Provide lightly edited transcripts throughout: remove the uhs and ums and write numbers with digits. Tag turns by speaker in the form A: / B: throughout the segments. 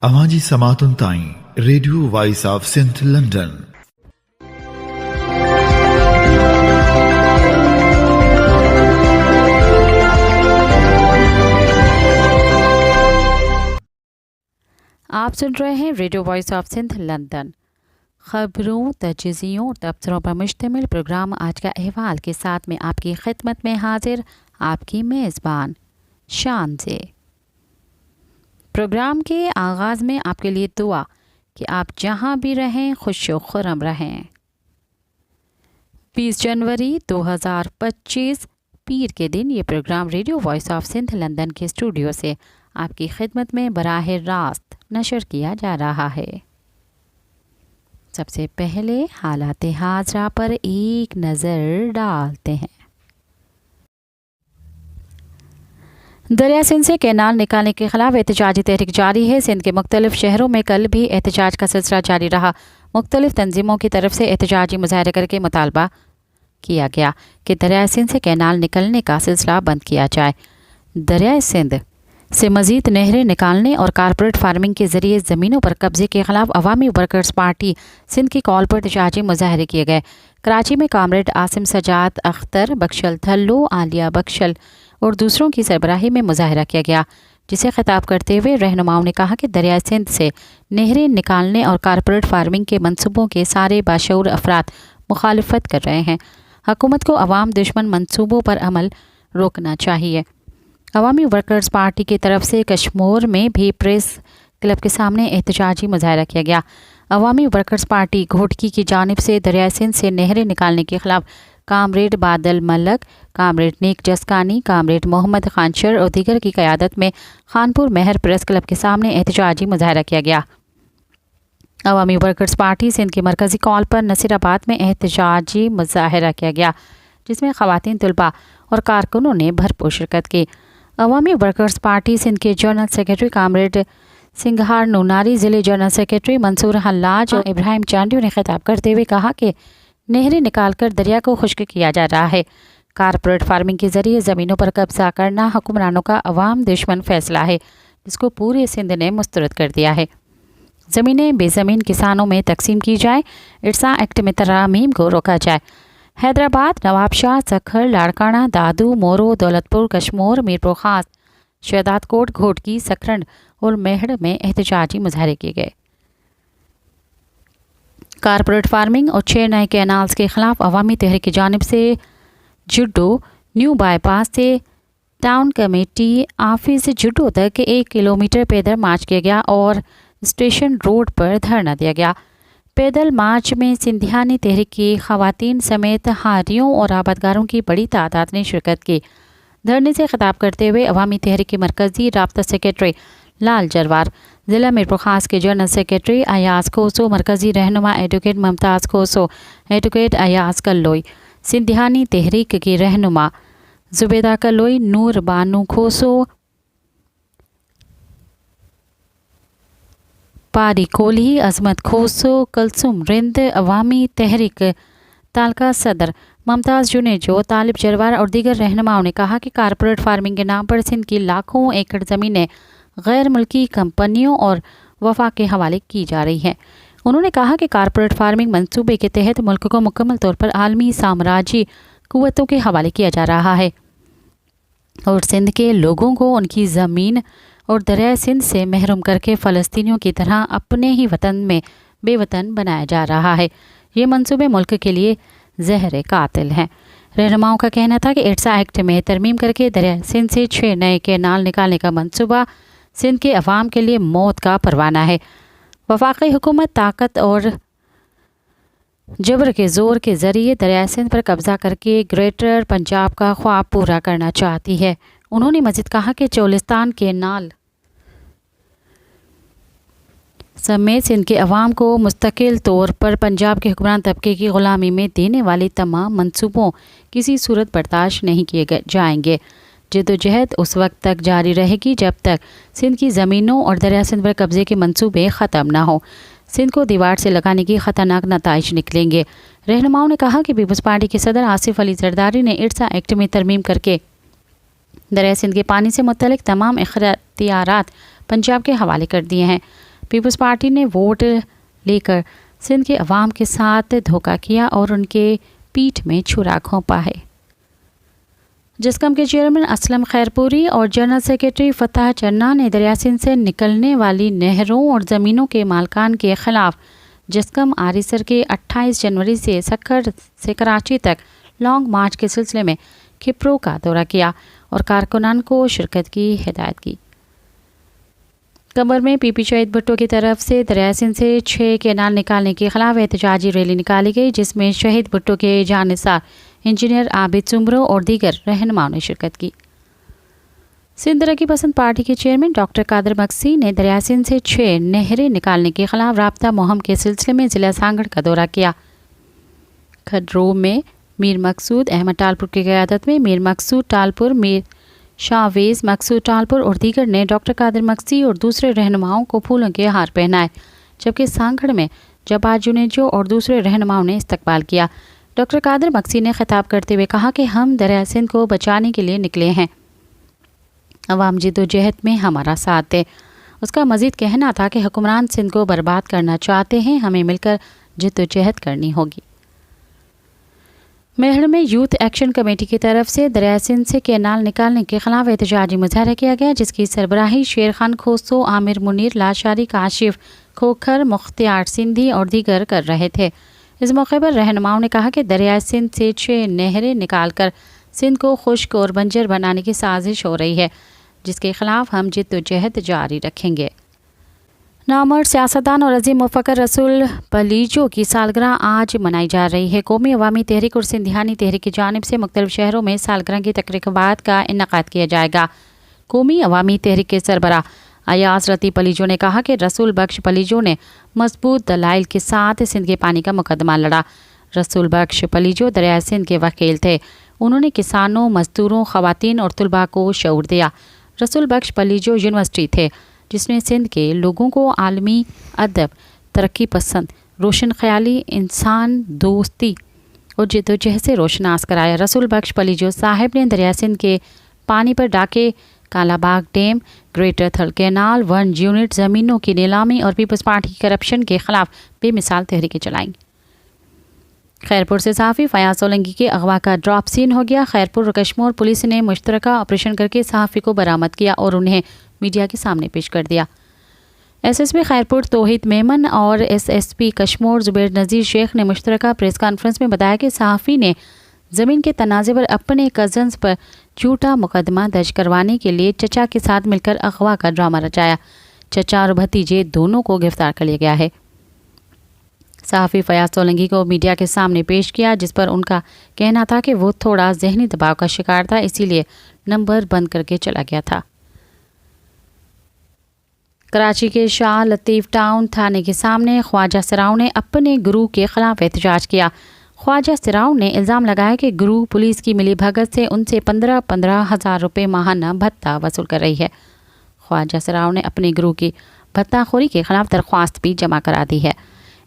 A: अवाजी समातुन ताईं radio voice of Sindh London.
B: आप सुन रहे हैं radio voice of Sindh London. खबरों, तजज़ियों और तबसरों पर मुश्तमिल प्रोग्राम आज का अहवाल के साथ में आपकी खिदमत में हाजिर आपकी मेज़बान शान से। प्रोग्राम के आगाज़ में आपके लिए दुआ कि आप जहां भी रहें खुश व खुर्रम रहें। 20 जनवरी 2025 पीर के दिन ये programme radio voice of Sindh London के स्टूडियो से आपकी खिदमत में बराह रास्त नशर किया जा रहा है। सबसे पहले हालात हाजरा पर एक नज़र डालते हैं। दरिया सिंध से कैनाल निकालने के खिलाफ एहतजाजी तहरीक जारी है। सिंध के मुख्तलिफ शहरों में कल भी एहतजाज का सिलसिला जारी रहा। मुख्तलिफ तंजीमों की तरफ से एहतजाजी मुजाहरे करके मुतालबा किया गया कि दरिया सिंध से कैनाल निकलने का सिलसिला बंद किया जाए। दरिया सिंध से मज़ीद नहरें निकालने और कारपोरेट फार्मिंग के ज़रिए ज़मीनों पर कब्जे के खिलाफ अवामी वर्कर्स पार्टी सिंध की कॉल पर एहतजाजी मुजाहरे किए गए। कराची में कामरेड आसिम सजाद अख्तर, बख्शल थल्लो, आलिया बख्शल और दूसरों की सरबराही में मुजाहरा किया गया, जिसे खिताब करते हुए रहनुमाओं ने कहा कि दरिया सिंध से नहरें निकालने और कारपोरेट फार्मिंग के मनसूबों के सारे बाशऊर अफराद मुखालिफत कर रहे हैं। हुकूमत को अवाम दुश्मन मनसूबों पर अमल रोकना चाहिए। अवामी वर्कर्स पार्टी की तरफ से कश्मीर में भी प्रेस क्लब के सामने एहतजाजी मुजाहरा किया गया। अवामी वर्कर्स पार्टी घोटकी की जानिब से दरिया सिंध से नहरें निकालने के खिलाफ कामरेड बादल मलक, कामरेड नेक जसकानी, कामरेड मोहम्मद खानशर और दीगर की क़यादत में खानपुर महर प्रेस क्लब के सामने एहतजाजी मुजाहरा किया गया। अवामी वर्कर्स पार्टी सिंध के मरकज़ी कॉल पर नसीराबाद में एहतजाजी मुजाहरा किया गया, जिसमें ख़वातीन तलबा और कारकुनों ने भरपूर शिरकत की। अवामी वर्कर्स पार्टी सिंध के general secretary comrade Singhar Noonari, ज़िले जनरल सेक्रेटरी मंसूर हल्लाज और इब्राहिम चांडियो ने खिताब करते हुए कहा कि नहरें निकालकर दरिया को खुश्क किया जा रहा है। कारपोरेट फार्मिंग के ज़रिए ज़मीनों पर कब्जा करना हुक्मरानों का अवाम दुश्मन फैसला है, जिसको पूरे सिंध ने मुस्तरद कर दिया है। ज़मीनें बेज़मीन किसानों में तकसीम की जाए, इरसा एक्ट में तरामीम को रोका जाए। हैदराबाद, नवाबशाह, सखर, लाड़काना, दादू, मोरो, दौलतपुर, कश्मीर, मीरपुर खास, शहदादकोट, घोटकी, सखरंड और मेहड़ में एहतजाजी मुजाहरे किए गए। कारपोरेट फार्मिंग और 6 नए कैनाल्स के खिलाफ अवामी तहरीक की जानिब से जुड्डो न्यू बाईपास से टाउन कमेटी ऑफिस जुड्डो तक 1 किलोमीटर पैदल मार्च किया गया और स्टेशन रोड पर धरना दिया गया। पैदल मार्च में सिंधियानी तहरीक की ख़वातीन समेत हारियों और आबादगारों की बड़ी तादाद ने शिरकत की। धरने से खिताब करते हुए अवामी तहरीक के मरकज़ी राब्ता सेक्रेटरी लाल जरवार, ज़िला मीरपुर खास के जनरल सेक्रेटरी अयाज खोसो, मरकज़ी रहनुमा एडवोकेट मुमताज़ खोसो, एडवोकेट अयाज कल्लोई, सिंधियानी तहरीक की रहनुमा जुबेदा कल्लोई, नूर बानू खोसो, पारी कोली, अजमत खोसो, कलसुम रिंद, अवामी तहरीक तालका सदर मुमताज़ जुनेजो, तालिब जरवार और दीगर रहनुमाओं ने कहा कि कारपोरेट फार्मिंग के नाम पर सिंध की लाखों एकड़ ज़मीनें गैर मुल्की कंपनियों और वफा के हवाले की जा रही हैं। उन्होंने कहा कि कारपोरेट फार्मिंग मंसूबे के तहत मुल्क को मुकम्मल तौर पर आलमी साम्राज्यी कुव्वतों के हवाले किया जा रहा है और सिंध के लोगों को उनकी ज़मीन और दरिया सिंध से महरूम करके फ़लस्तीनियों की तरह अपने ही वतन में बेवतन बनाया जा रहा है। ये मंसूबे मुल्क के लिए जहर कातिल हैं। रहनुमाओं का कहना था कि इरसा एक्ट में तरमीम करके दरिया सिंध से 6 नए कैनाल निकालने का मंसूबा सिंध के अवाम के लिए मौत का परवाना है। वफाकी हुकूमत ताकत और जबर के ज़ोर के ज़रिए दरिया सिंध पर कब्ज़ा करके ग्रेटर पंजाब का ख्वाब पूरा करना चाहती है। उन्होंने मज़ीद कहा कि चोलिस्तान कैनाल समेत सिंध के अवाम को मुस्तकिल तौर पर पंजाब के हुक्मरान तबके की ग़ुलामी में देने वाले तमाम मंसूबों किसी सूरत बर्दाश्त नहीं किए जाएंगे। जद्दोजहद उस वक्त तक जारी रहेगी जब तक सिंध की ज़मीनों और दरिया सिंध पर कब्ज़े के मंसूबे ख़त्म ना हो। सिंध को दीवार से लगाने की ख़तरनाक नताइज निकलेंगे। रहनुमाओं ने कहा कि पीपल्स पार्टी के सदर आसिफ अली जरदारी ने इरसा एक्ट में तरमीम करके दरिया सिंध के पानी से मुतल्लिक तमाम इख्तियारात पंजाब के हवाले कर दिए हैं। پیپلز پارٹی نے ووٹ لے کر سندھ کے عوام کے ساتھ دھوکہ کیا اور ان کے پیٹھ میں چھرا گھونپا ہے۔ جسکم کے چیئرمین اسلم خیرپوری اور جنرل سیکرٹری فتح چنا نے دریا سندھ سے نکلنے والی نہروں اور زمینوں کے مالکان کے خلاف جسکم آریسر کے 28 جنوری سے سکھر سے کراچی تک لانگ مارچ کے سلسلے میں کھپرو کا دورہ کیا اور کارکنان کو شرکت کی ہدایت کی۔ کمر میں پی پی شہید بھٹو کی طرف سے دریا سندھ سے 6 کینال نکالنے کے خلاف احتجاجی ریلی نکالی گئی، جس میں شہید بھٹو کے جانثار انجینئر عابد سمرو اور دیگر رہنماؤں نے شرکت کی۔ سندھ ترقی پسند پارٹی کے چیئرمین ڈاکٹر قادر مکسی نے دریا سندھ سے 6 نہریں نکالنے کے خلاف رابطہ مہم کے سلسلے میں ضلع سانگڑ کا دورہ کیا۔ کھڈرو میں میر مقصود احمد ٹالپور کی قیادت میں میر مقصود ٹالپور، میر شاویز مقصود ٹالپور اور دیگر نے ڈاکٹر قادر مکسی اور دوسرے رہنماؤں کو پھولوں کے ہار پہنائے، جبکہ سانگڑ میں جبا جنیجو اور دوسرے رہنماؤں نے استقبال کیا۔ ڈاکٹر قادر مکسی نے خطاب کرتے ہوئے کہا کہ ہم دریا سندھ کو بچانے کے لیے نکلے ہیں، عوام جدوجہد میں ہمارا ساتھ دے۔ اس کا مزید کہنا تھا کہ حکمران سندھ کو برباد کرنا چاہتے ہیں، ہمیں مل کر جدوجہد کرنی ہوگی۔ میہر میں یوتھ ایکشن کمیٹی کی طرف سے دریا سندھ سے کینال نکالنے کے خلاف احتجاجی مظاہرہ کیا گیا، جس کی سربراہی شیر خان کھوسو، عامر منیر، لاشاری، کاشف کھوکھر، مختار سندھی اور دیگر کر رہے تھے۔ اس موقع پر رہنماؤں نے کہا کہ دریا سندھ سے 6 نہریں نکال کر سندھ کو خشک اور بنجر بنانے کی سازش ہو رہی ہے، جس کے خلاف ہم جدوجہد جاری رکھیں گے۔ نامور سیاستدان اور عظیم مفکر رسول پلیجو کی سالگرہ آج منائی جا رہی ہے۔ قومی عوامی تحریک اور سندھیانی تحریک کی جانب سے مختلف شہروں میں سالگرہ کی تقریبات کا انعقاد کیا جائے گا۔ قومی عوامی تحریک کے سربراہ ایاز رتی پلیجو نے کہا کہ رسول بخش پلیجو نے مضبوط دلائل کے ساتھ سندھ کے پانی کا مقدمہ لڑا۔ رسول بخش پلیجو دریا سندھ کے وکیل تھے، انہوں نے کسانوں، مزدوروں، خواتین اور طلباء کو شعور دیا۔ رسول بخش پلیجو یونیورسٹی تھے جس نے سندھ کے لوگوں کو عالمی ادب، ترقی پسند، روشن خیالی، انسان دوستی اور جدوجہد سے روشناس کرایا۔ رسول بخش پلیجو صاحب نے دریا سندھ کے پانی پر ڈاکے، کالا باغ ڈیم، گریٹر تھل کینال، 1 یونٹ زمینوں کی نیلامی اور پیپلز پارٹی کی کرپشن کے خلاف بے مثال تحریکیں چلائیں۔ خیرپور سے صحافی فیاض سولنگی کے اغوا کا ڈراپ سین ہو گیا۔ خیرپور اور کشمور پولیس نے مشترکہ آپریشن کر کے صحافی کو برآمد کیا اور انہیں میڈیا کے سامنے پیش کر دیا۔ ایس ایس پی خیرپور توحید میمن اور ایس ایس پی کشمور زبیر نذیر شیخ نے مشترکہ پریس کانفرنس میں بتایا کہ صحافی نے زمین کے تنازع پر اپنے کزنز پر جھوٹا مقدمہ درج کروانے کے لیے چچا کے ساتھ مل کر اغوا کا ڈرامہ رچایا۔ چچا اور بھتیجے دونوں کو گرفتار کر لیا گیا ہے۔ صحافی فیاض سولنگی کو میڈیا کے سامنے پیش کیا، جس پر ان کا کہنا تھا کہ وہ تھوڑا ذہنی دباؤ کا شکار تھا، اسی لیے نمبر بند کر کے چلا گیا تھا۔ کراچی کے شاہ لطیف ٹاؤن تھانے کے سامنے خواجہ سراؤں نے اپنے گروہ کے خلاف احتجاج کیا۔ خواجہ سراؤں نے الزام لگایا کہ گروہ پولیس کی ملی بھگت سے ان سے 15 ہزار روپے ماہانہ بھتہ وصول کر رہی ہے۔ خواجہ سراؤں نے اپنے گروہ کی بھتہ خوری کے خلاف درخواست بھی جمع کرا دی ہے۔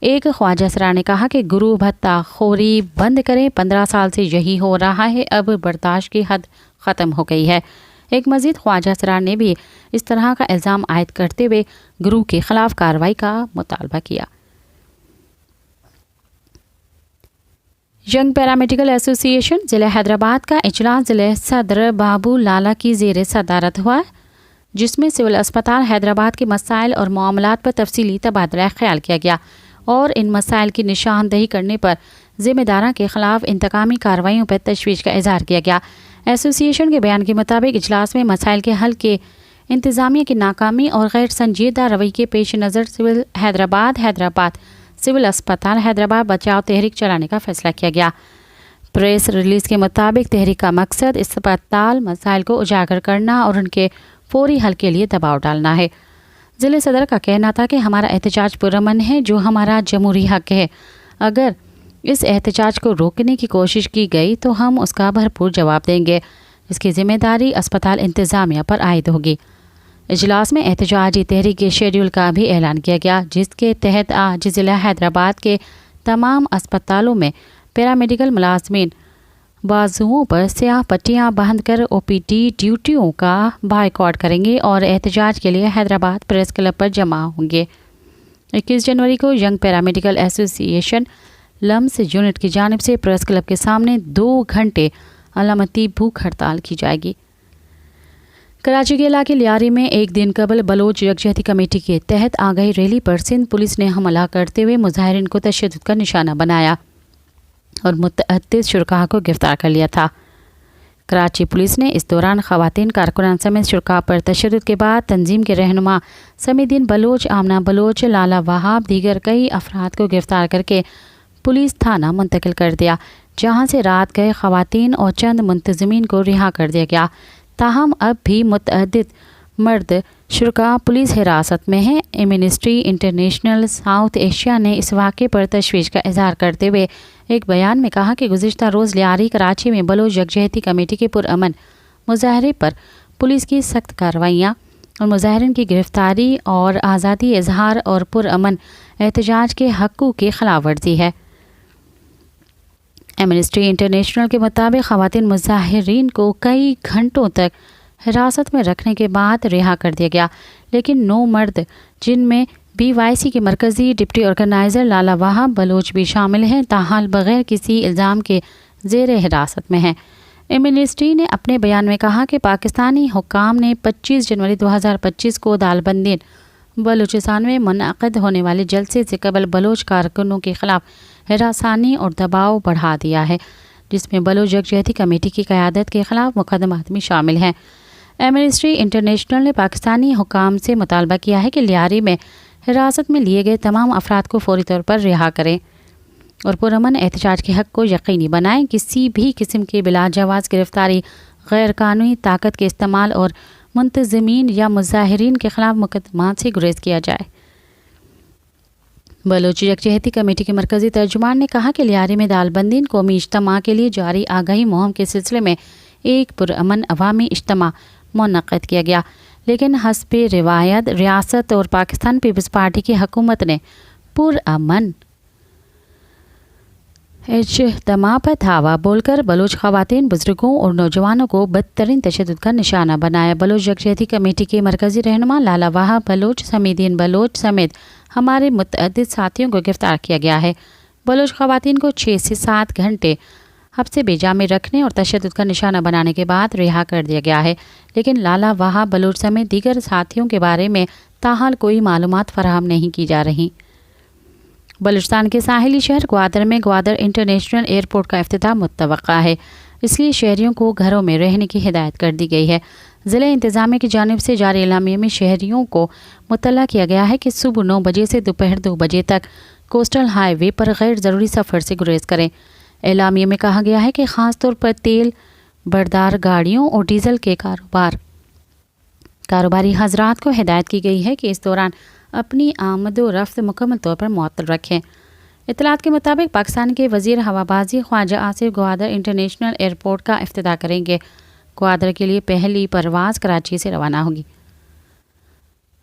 B: ایک خواجہ سرا نے کہا کہ گروہ بھتہ خوری بند کریں، 15 سال سے یہی ہو رہا ہے، اب برداشت کی حد ختم ہو گئی ہے۔ ایک مزید خواجہ سرا نے بھی اس طرح کا الزام عائد کرتے ہوئے گروہ کے خلاف کارروائی کا مطالبہ کیا۔ ینگ پیرامیڈیکل ایسوسی ایشن ضلع حیدرآباد کا اجلاس ضلع صدر بابو لالا کی زیر صدارت ہوا، جس میں سول اسپتال حیدرآباد کے مسائل اور معاملات پر تفصیلی تبادلہ خیال کیا گیا اور ان مسائل کی نشاندہی کرنے پر ذمہ داروں کے خلاف انتقامی کارروائیوں پر تشویش کا اظہار کیا گیا۔ ایسوسی ایشن کے بیان کے مطابق اجلاس میں مسائل کے حل کے انتظامیہ کی ناکامی اور غیر سنجیدہ روی کے پیش نظر سول حیدرآباد سول اسپتال حیدرآباد بچاؤ تحریک چلانے کا فیصلہ کیا گیا۔ پریس ریلیز کے مطابق تحریک کا مقصد اسپتال مسائل کو اجاگر کرنا اور ان کے فوری حل کے لیے دباؤ ڈالنا ہے۔ ضلع صدر کا کہنا تھا کہ ہمارا احتجاج پرامن ہے، جو ہمارا جمہوری حق ہے۔ اگر اس احتجاج کو روکنے کی کوشش کی گئی تو ہم اس کا بھرپور جواب دیں گے۔ اس کی ذمہ داری اسپتال انتظامیہ پر عائد ہوگی۔ اجلاس میں احتجاجی تحریک کے شیڈول کا بھی اعلان کیا گیا، جس کے تحت آج ضلع حیدرآباد کے تمام اسپتالوں میں پیرامیڈیکل ملازمین بازوؤں پر سیاہ پٹیاں باندھ کر او پی ڈی ڈیوٹیوں کا بائیکاٹ کریں گے اور احتجاج کے لیے حیدرآباد پریس کلب پر جمع ہوں گے۔ 21 जनवरी को young paramedical association LUMS unit की जानिब से प्रेस क्लब के सामने 2 घंटे अलामती भूख हड़ताल की जाएगी। कराची के इलाके लियारी में एक दिन कबल बलोच यकजहती कमेटी के तहत आगाही रैली पर सिंध पुलिस ने हमला करते हुए मुजाहिरीन को तशद्दुद का निशाना बनाया और मुतअद्दिद शुरका को गिरफ्तार कर लिया था। कराची पुलिस ने इस दौरान खवातीन कारकुनान समेत शुरका पर तशद्दुद के बाद तंजीम के रहनुमा समीदीन बलोच, आमना बलोच, लाला वहाब दीगर कई अफराद को गिरफ्तार करके पुलिस थाना मुंतकिल कर दिया, जहां से रात गए खवातीन और चंद मुंतजमीन को रिहा कर दिया गया। ताहम अब भी मुतअद्दिद मर्द शुरका पुलिस हिरासत में हैं। एमनेस्टी इंटरनेशनल साउथ एशिया ने इस वाक़े पर तशवीश का इजहार करते हुए एक बयान में कहा कि गुज़िश्ता रोज़ लियारी कराची में बलोच यकजहती कमेटी के पुरअमन मुजाहरे पर पुलिस की सख्त कार्रवाइयाँ और मुजाहिरीन की गिरफ्तारी और आज़ादी इजहार और पुरअमन एहतजाज के हक़ों की खिलाफ वर्जी है। एमनेस्टी इंटरनेशनल के मुताबिक ख़वातीन मुजाहिरीन को कई घंटों तक हिरासत में रखने के बाद रिहा कर दिया गया, लेकिन 9 मर्द जिनमें BYC के मरकज़ी डिप्टी ऑर्गेनाइज़र लाला वहाब बलोच भी शामिल हैं, ताहाल बग़ैर किसी इल्ज़ाम के ज़ेर हिरासत में हैं। एमनेस्टी ने अपने बयान में कहा कि पाकिस्तानी हुक्काम ने 25 जनवरी 2025 को दालबंदीन बलूचिस्तान में मुनअक़िद होने वाले जलसे से कबल बलोच कारकुनों के ख़िलाफ़ हिरासानी और दबाव बढ़ा दिया है, जिसमें बलोच यकजहती कमेटी की क़यादत के ख़िलाफ़ मुक़दमात भी शामिल हैं। एमनेस्टी इंटरनेशनल ने पाकिस्तानी हुक्काम से मुतालबा किया है कि लियारी में हिरासत में लिए गए तमाम अफराद को फौरी तौर पर रिहा करें और पुरअमन एहतजाज के हक़ को यकीनी बनाएं। किसी भी किस्म के बिला जवाज़ गिरफ्तारी, गैर कानूनी ताकत के इस्तेमाल और मुंतज़मीन या मुजाहिरीन के ख़िलाफ़ मुक़दमात से गुरेज किया जाए। बलोच यकजहती कमेटी के मरकज़ी तर्जुमान ने कहा कि लियारी में दालबंदीन कौमी इज्तिमा के लिए जारी आगाही मुहिम के सिलसिले में एक पुरअमन अवामी इज्तिमा मुनक़्क़िद किया गया, लेकिन हस्बे रिवायत रियासत और पाकिस्तान पीपल्स पार्टी की हुकूमत ने पुरअमन इज्तिमा पर धावा बोलकर बलोच ख़वातीन, बुजुर्गों और नौजवानों को बदतरीन तशद्दुद का निशाना बनाया। बलोच यकजहती कमेटी के मरकज़ी रहनुमा लाला वहाब बलोच, समीदीन बलोच समेत हमारे मुतअद्दिद साथियों को गिरफ्तार किया गया है। बलोच ख़वातीन को 6 से 7 घंटे हब्से बेजा में रखने और तशद्दुद का निशाना बनाने के बाद रिहा कर दिया गया है, लेकिन लाला वहाब बलोच समेत दीगर साथियों के बारे में ताहाल कोई मालूमात फराहम नहीं की जा रही। बलूचिस्तान के साहिली शहर ग्वादर में ग्वादर इंटरनेशनल एयरपोर्ट का इफ्तिताह मुतवक्का है, इसलिए शहरियों को घरों में रहने की हिदायत कर दी गई है। ज़िला इंतज़ामिया की जानिब से जारी एलामिया में शहरियों को मुतल्ला किया गया है कि सुबह 9 बजे से दोपहर 2 बजे तक कोस्टल हाईवे पर गैर ज़रूरी सफ़र से गुरेज करें। एलामिया में कहा गया है कि ख़ास तौर पर तेल बरदार गाड़ियों और डीज़ल के कारोबारी हजरात को हिदायत की गई है कि इस दौरान अपनी आमद व रफ्त मुकम्मल तौर पर मुअत्तल रखें। इत्तलात के मुताबिक पाकिस्तान के वज़ीर हवाबाजी ख्वाजा आसिफ ग्वादर इंटरनेशनल एयरपोर्ट का इफ्तिताह करेंगे। ग्वादर के लिए पहली परवाज़ कराची से रवाना होगी।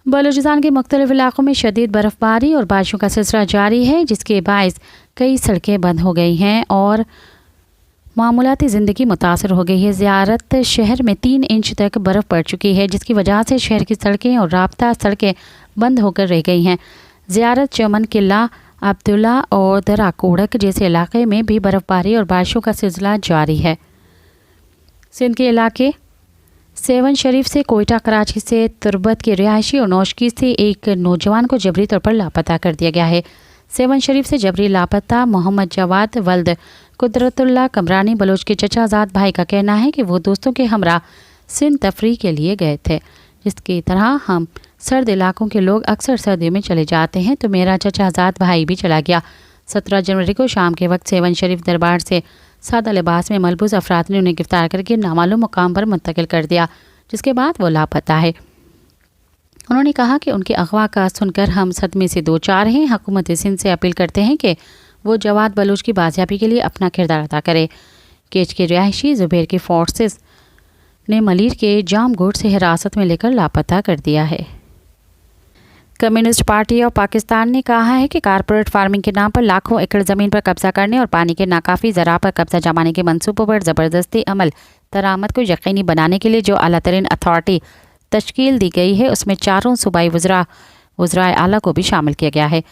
B: बलूचिस्तान के मुख्तलिफ इलाक़ों में शदीद बर्फ़बारी और बारिशों का सिलसिला जारी है, जिसके बाइस कई सड़कें बंद हो गई हैं और मामूलाती ज़िंदगी मुतासर हो गई है। ज़ियारत शहर में 3 इंच तक बर्फ़ पड़ चुकी है, जिसकी वजह से शहर की सड़कें और राब्ता सड़कें बंद होकर रह गई हैं। ज़ियारत, चमन किला, अब्दुल्ला और दरा कोड़क जैसे इलाके में भी बर्फ़बारी और बारिशों का सिलसिला जारी है। सिंध के इलाके सेवन शरीफ से कोयटा, कराची से तुरबत के रिहायशी और नौशकी से एक नौजवान को जबरी तौर पर लापता कर दिया गया है। सेवन शरीफ से जबरी लापता मोहम्मद जवाद वल्द कुदरतुल्लाह कमरानी बलोच के चचाजाद भाई का कहना है कि वो दोस्तों के हमरा सिंध तफरीह के लिए गए थे। जिसकी तरह हम सर्द इलाकों के लोग अक्सर सर्दियों में चले जाते हैं, तो मेरा चचाजाद भाई भी चला गया। 17 जनवरी को शाम के वक्त सेवन शरीफ दरबार से सादा लिबास में मलबूस अफराद ने उन्हें गिरफ्तार करके नामालूम मुकाम पर मुंतकिल कर दिया, जिसके बाद वो लापता है। उन्होंने कहा कि उनके अगवा का सुनकर हम सदमे से 2-4 हैं। हुकूमत सिंध से अपील करते हैं कि वो जवाद बलूच की बाजियाबी के लिए अपना किरदार अदा करे। केच के रिहायशी जुबैर की फोर्सेस ने मलीर के जाम गोट से हिरासत में लेकर लापता कर दिया है। कम्युनिस्ट पार्टी ऑफ पाकिस्तान ने कहा है कि कारपोरेट फार्मिंग के नाम पर लाखों एकड़ ज़मीन पर कब्जा करने और पानी के नाकाफ़ी ज़रा पर कब्जा जमाने के मंसूबों पर ज़बरदस्ती अमल दरामद को यकीनी बनाने के लिए जो आला तरीन अथॉरिटी तश्कील दी गई है, उसमें 4 सूबाई वज़राए आला को भी शामिल किया गया है,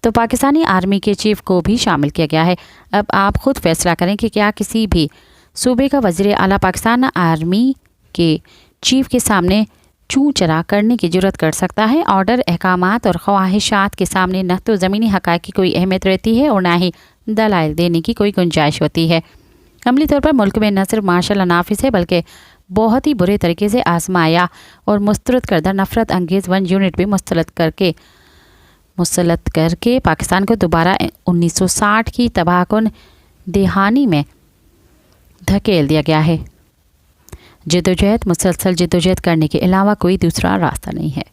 B: तो पाकिस्तानी आर्मी के चीफ को भी शामिल किया गया है। अब आप खुद फैसला करें कि क्या किसी भी सूबे का वज़ीर आला पाकिस्तान आर्मी के चीफ के सामने चूँ चरा करने की जरूरत कर सकता है। ऑर्डर, अहकामात और ख्वाहिशात के सामने न तो ज़मीनी हक़ाइक़ की कोई अहमियत रहती है और ना ही दलाइल देने की कोई गुंजाइश होती है। अमली तौर पर मुल्क में न सिर्फ मार्शल नाफिज है बल्कि बहुत ही बुरे तरीके से आजमाया और मुस्तरद करदा नफरत अंगेज़ 1 यूनिट भी मुसलत करके पाकिस्तान को दोबारा 1960 की तबाहकुन दहानी में धकेल दिया गया है। जद्दोजहद, मुसलसल जद्दोजहद करने के अलावा कोई दूसरा रास्ता नहीं है।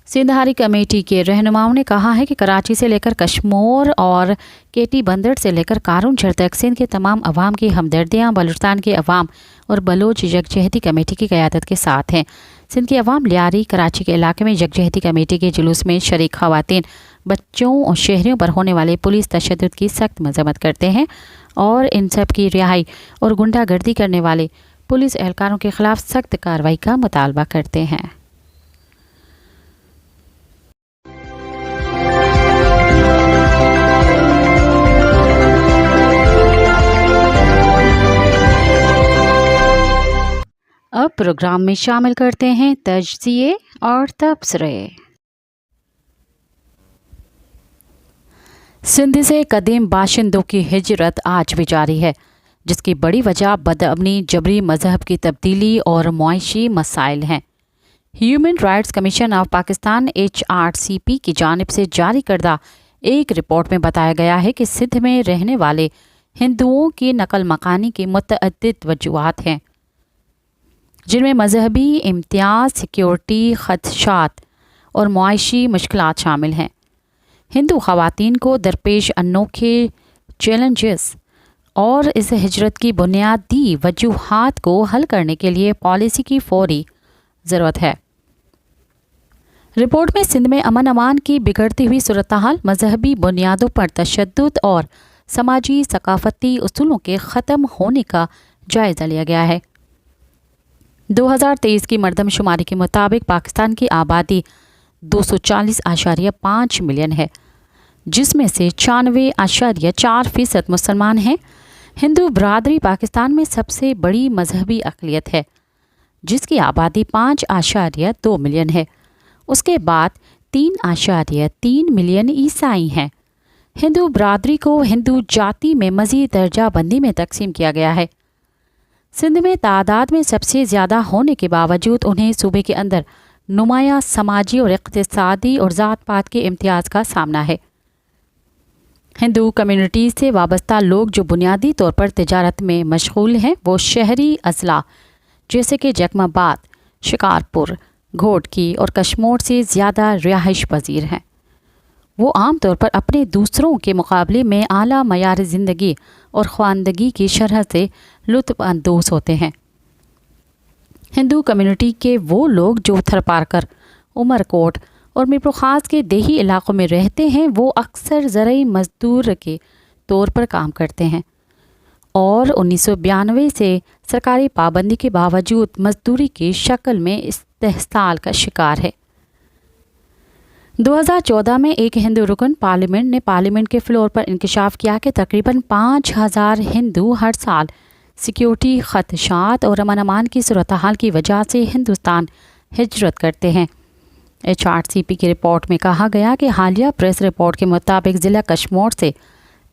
B: सिंध हारी कमेटी के रहनुमाओं ने कहा है कि कराची से लेकर कश्मीर और केटी बंदर से लेकर कारुंझर तक सिंध के तमाम अवाम की हमदर्दियाँ बलूचिस्तान के अवाम और बलोच यकजहती कमेटी की क़यादत के साथ हैं। सिंध की अवाम लियारी कराची के इलाके में यकजहती कमेटी के जुलूस में शरीक ख़वातीन, बच्चों और शहरियों पर होने वाले पुलिस तशद्दुद की सख्त मज़म्मत करते हैं और इन सब की रिहाई और गुंडागर्दी करने वाले पुलिस एहलकारों के ख़िलाफ़ सख्त कार्रवाई का मुतालबा करते हैं। अब प्रोग्राम में शामिल करते हैं तज्ज़िये और तबसरे। सिंध से कदीम बाशिंदों की हिजरत आज भी जारी है, जिसकी बड़ी वजह बदअमनी, जबरी मजहब की तब्दीली और मुआशी मसाइल हैं। Human rights commission of Pakistan HRCP की जानिब से जारी करदा एक रिपोर्ट में बताया गया है कि सिंध में रहने वाले हिंदुओं की नकल मकानी की मुतअद्दिद वजूहात हैं, जिनमें मजहबी इम्तियाज़, सिक्योरिटी खदशात और मुआशी मुश्किलात शामिल हैं। हिंदू ख़वातीन को दरपेश अनोखे चैलेंजेस और इस हिजरत की बुनियादी वजूहात को हल करने के लिए पॉलिसी की फौरी ज़रूरत है। रिपोर्ट में सिंध में अमन अमान की बिगड़ती हुई सूरत-हाल, मजहबी बुनियादों पर तशद्दुद और समाजी सकाफती उसूलों के ख़त्म होने का जायज़ा लिया गया है। 2023 की मरदमशुमारी के मुताबिक पाकिस्तान की आबादी 240.5 मिलियन है, जिसमें से 96.4% मुसलमान हैं। हिंदू बरादरी पाकिस्तान में सबसे बड़ी मजहबी अक़लियत है, जिसकी आबादी 5.2 मिलियन है। उसके बाद 3.3 मिलियन ईसाई हैं। हिंदू बरादरी को हिंदू जाति में मज़ीद दर्जा बंदी में तकसीम किया गया है। सिंध में तादाद में सबसे ज़्यादा होने के बावजूद उन्हें सूबे के अंदर नुमाया समाजी और इक़्तिसादी और ज़ात पात के इम्तियाज़ का सामना है। हिंदू कम्युनिटी से वाबस्ता लोग जो बुनियादी तौर पर तिजारत में मशगूल हैं, वो शहरी अजला जैसे कि जकमाबाद, शिकारपुर, घोटकी और कश्मीर से ज़्यादा रिहाइश पजीर हैं। वो आम तौर पर अपने दूसरों के मुकाबले में आला मयार ज़िंदगी और ख़वानदगी की शरह से लुत्फ़ अंदोज़ होते हैं। हिंदू कम्युनिटी के वो लोग जो थरपारकर, उमरकोट और मीरपुर ख़ास के देही इलाक़ों में रहते हैं, वो अक्सर ज़रई मज़दूर के तौर पर काम करते हैं और 1992 से सरकारी पाबंदी के बावजूद मज़दूरी की शक्ल में इस्तेहसाल का शिकार है। 2014 में एक हिंदू रुकन पार्लियामेंट ने पार्लियामेंट के फ्लोर पर इंकशाफ किया कि तकरीबन 5000 हिंदू हर साल सिक्योरिटी खदशात और अमन अमान की सूरत-हाल की वजह से हिंदुस्तान हिजरत करते हैं। HRCP की रिपोर्ट में कहा गया कि हालिया प्रेस रिपोर्ट के मुताबिक ज़िला कश्मीर से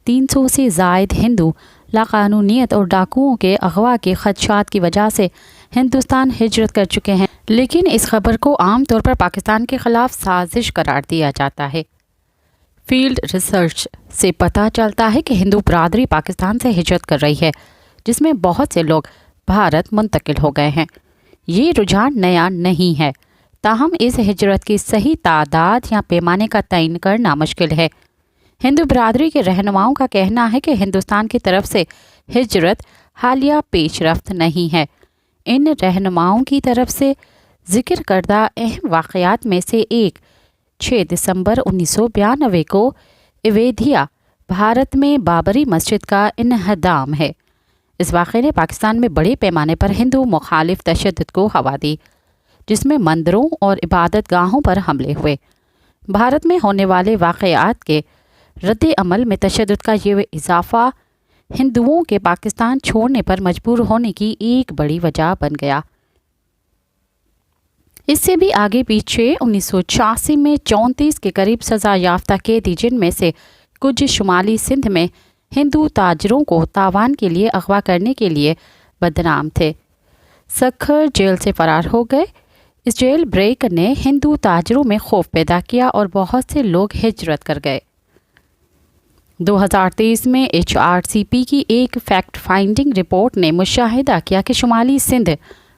B: 300 से ज़ायद हिंदू लाकानूनियत और डाकुओं के अगवा के खदशात की वजह से हिंदुस्तान हिजरत कर चुके हैं, लेकिन इस खबर को आम तौर पर पाकिस्तान के ख़िलाफ़ साजिश करार दिया जाता है। फील्ड रिसर्च से पता चलता है कि हिंदू बरादरी पाकिस्तान से हिजरत कर रही है, जिसमें बहुत से लोग भारत मुंतकिल हो गए हैं। ये रुझान नया नहीं है, ताहम इस हिजरत की सही तादाद या पैमाने का तयन करना मुश्किल है। हिंदू बरादरी के रहनुमाओं का कहना है कि हिंदुस्तान की तरफ से हिजरत हालिया पेशरफ्त नहीं है। इन रहनुमाओं की तरफ से जिक्र करदा अहम वाक़यात में से एक 6 दिसंबर 1992 को अयोध्या, भारत में बाबरी मस्जिद का इन्हदाम है। इस वाक़े ने पाकिस्तान में बड़े पैमाने पर हिंदू मुखालिफ तशद्दुद को हवा दी। جس میں مندروں اور عبادت گاہوں پر حملے ہوئے۔ بھارت میں ہونے والے واقعات کے رد عمل میں تشدد کا یہ اضافہ ہندوؤں کے پاکستان چھوڑنے پر مجبور ہونے کی ایک بڑی وجہ بن گیا۔ اس سے بھی آگے پیچھے 1986 میں 34 کے قریب سزا یافتہ قیدی، جن میں سے کچھ شمالی سندھ میں ہندو تاجروں کو تاوان کے لیے اغوا کرنے کے لیے بدنام تھے، سکھر جیل سے فرار ہو گئے۔ اس جیل بریک نے ہندو تاجروں میں خوف پیدا کیا اور بہت سے لوگ ہجرت کر گئے۔ 2023 میں HRCP کی ایک فیکٹ فائنڈنگ رپورٹ نے مشاہدہ کیا کہ شمالی سندھ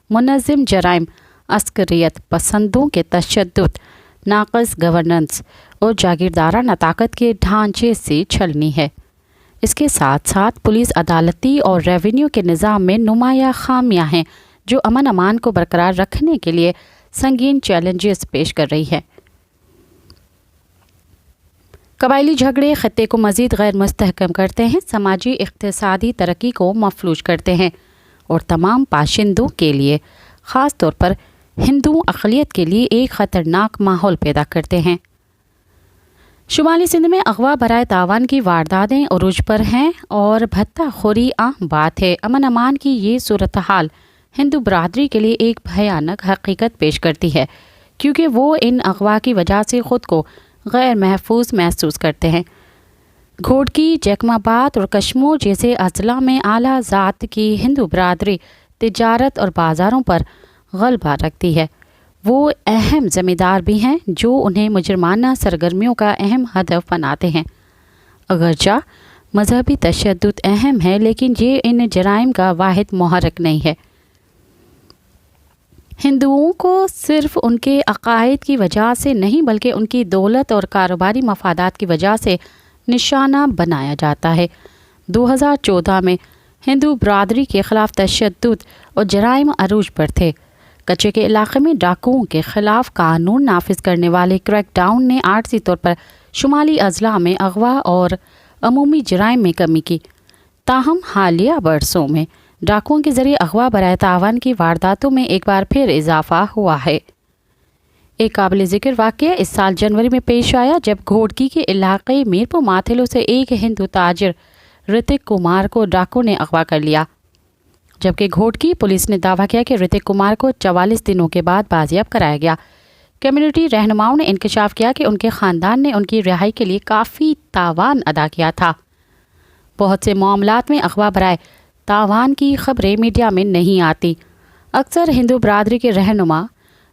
B: منظم جرائم، عسکریت پسندوں کے تشدد، ناقص گورننس اور جاگیردارانہ طاقت کے ڈھانچے سے چھلنی ہے۔ اس کے ساتھ ساتھ پولیس، عدالتی اور ریونیو کے نظام میں نمایاں خامیاں ہیں جو امن امان کو برقرار رکھنے کے لیے سنگین چیلنجز پیش کر رہی ہے۔ قبائلی جھگڑے خطے کو مزید غیر مستحکم کرتے ہیں، سماجی اقتصادی ترقی کو مفلوج کرتے ہیں اور تمام باشندوں کے لیے، خاص طور پر ہندو اقلیت کے لیے، ایک خطرناک ماحول پیدا کرتے ہیں۔ شمالی سندھ میں اغوا برائے تاوان کی وارداتیں عروج پر ہیں اور بھتہ خوری عام بات ہے۔ امن امان کی یہ صورتحال ہندو برادری کے لیے ایک بھیانک حقیقت پیش کرتی ہے، کیونکہ وہ ان اغوا کی وجہ سے خود کو غیر محفوظ محسوس کرتے ہیں۔ گھوڑکی، جیکم آباد اور کشمور جیسے اضلاع میں اعلیٰ ذات کی ہندو برادری تجارت اور بازاروں پر غلبہ رکھتی ہے۔ وہ اہم ذمہ دار بھی ہیں جو انہیں مجرمانہ سرگرمیوں کا اہم ہدف بناتے ہیں۔ اگرچہ مذہبی تشدد اہم ہے، لیکن یہ ان جرائم کا واحد محرک نہیں ہے۔ ہندوؤں کو صرف ان کے عقائد کی وجہ سے نہیں بلکہ ان کی دولت اور کاروباری مفادات کی وجہ سے نشانہ بنایا جاتا ہے۔ 2014 میں ہندو برادری کے خلاف تشدد اور جرائم عروج پر تھے۔ کچے کے علاقے میں ڈاکوؤں کے خلاف قانون نافذ کرنے والے کریک ڈاؤن نے عارضی طور پر شمالی اضلاع میں اغوا اور عمومی جرائم میں کمی کی۔ تاہم حالیہ برسوں میں ڈاکوؤں کے ذریعے اغوا برائے تاوان کی وارداتوں میں ایک بار پھر اضافہ ہوا ہے۔ ایک قابل ذکر واقعہ اس سال جنوری میں پیش آیا جب گھوڑکی کے علاقے میرپور ماتھلو سے ایک ہندو تاجر رتک کمار کو ڈاکو نے اغوا کر لیا، جبکہ گھوڑکی پولیس نے دعویٰ کیا کہ رتک کمار کو 44 دنوں کے بعد بازیاب کرایا گیا۔ کمیونٹی رہنماؤں نے انکشاف کیا کہ ان کے خاندان نے ان کی رہائی کے لیے کافی تاوان ادا کیا تھا۔ بہت سے معاملات میں اغوا برائے تاوان کی خبریں میڈیا میں نہیں آتی۔ اکثر ہندو برادری کے رہنما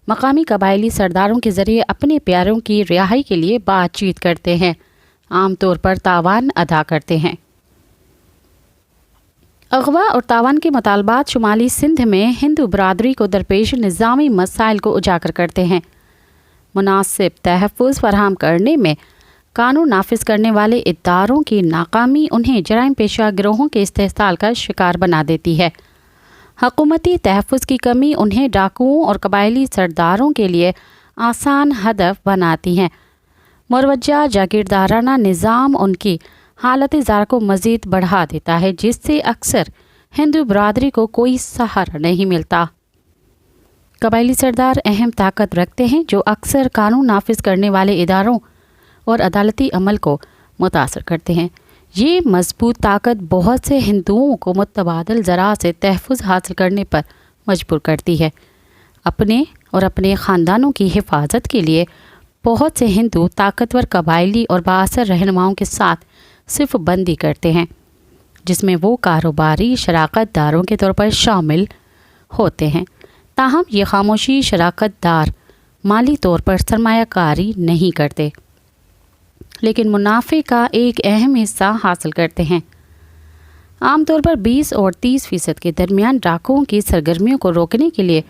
B: مقامی قبائلی سرداروں کے ذریعے اپنے پیاروں کی رہائی کے لیے بات چیت کرتے ہیں، عام طور پر تاوان ادا کرتے ہیں۔ اغوا اور تاوان کے مطالبات شمالی سندھ میں ہندو برادری کو درپیش نظامی مسائل کو اجاگر کرتے ہیں۔ مناسب تحفظ فراہم کرنے میں قانون نافذ کرنے والے اداروں کی ناکامی انہیں جرائم پیشہ گروہوں کے استحصال کا شکار بنا دیتی ہے۔ حکومتی تحفظ کی کمی انہیں ڈاکوؤں اور قبائلی سرداروں کے لیے آسان ہدف بناتی ہے۔ مروجہ جاگیردارانہ نظام ان کی حالت زار کو مزید بڑھا دیتا ہے، جس سے اکثر ہندو برادری کو کوئی سہارا نہیں ملتا۔ قبائلی سردار اہم طاقت رکھتے ہیں جو اکثر قانون نافذ کرنے والے اداروں اور عدالتی عمل کو متاثر کرتے ہیں۔ یہ مضبوط طاقت بہت سے ہندوؤں کو متبادل ذرائع سے تحفظ حاصل کرنے پر مجبور کرتی ہے۔ اپنے اور اپنے خاندانوں کی حفاظت کے لیے بہت سے ہندو طاقتور قبائلی اور بااثر رہنماؤں کے ساتھ صف بندی کرتے ہیں، جس میں وہ کاروباری شراکت داروں کے طور پر شامل ہوتے ہیں۔ تاہم یہ خاموشی شراکت دار مالی طور پر سرمایہ کاری نہیں کرتے، لیکن منافع کا ایک اہم حصہ حاصل کرتے ہیں۔ عام طور پر 20 اور 30% کے درمیان ڈاکوؤں کی سرگرمیوں کو روکنے کے لیے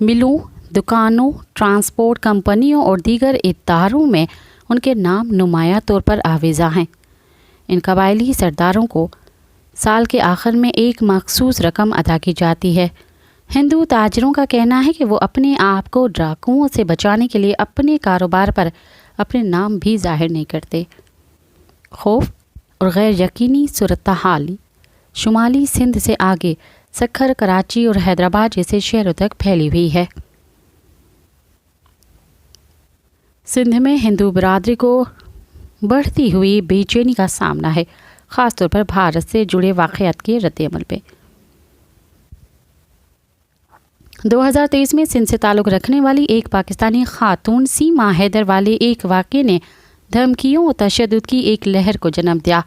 B: ملوں، دکانوں، ٹرانسپورٹ کمپنیوں اور دیگر اداروں میں ان کے نام نمایاں طور پر آویزاں ہیں۔ ان قبائلی سرداروں کو سال کے آخر میں ایک مخصوص رقم ادا کی جاتی ہے۔ ہندو تاجروں کا کہنا ہے کہ وہ اپنے آپ کو ڈاکوؤں سے بچانے کے لیے اپنے کاروبار پر اپنے نام بھی ظاہر نہیں کرتے۔ خوف اور غیر یقینی صورتحال شمالی سندھ سے آگے سکھر، کراچی اور حیدرآباد جیسے شہروں تک پھیلی ہوئی ہے۔ सिंध में हिंदू बिरादरी को बढ़ती हुई बेचैनी का सामना है, ख़ासतौर पर भारत से जुड़े वाक़यात के रद्द-ए-अमल पे। 2023 में सिंध से ताल्लुक़ रखने वाली एक पाकिस्तानी खातून सीमा हैदर वाले एक वाक़े ने धमकियों और तशद्दुद की एक लहर को जन्म दिया,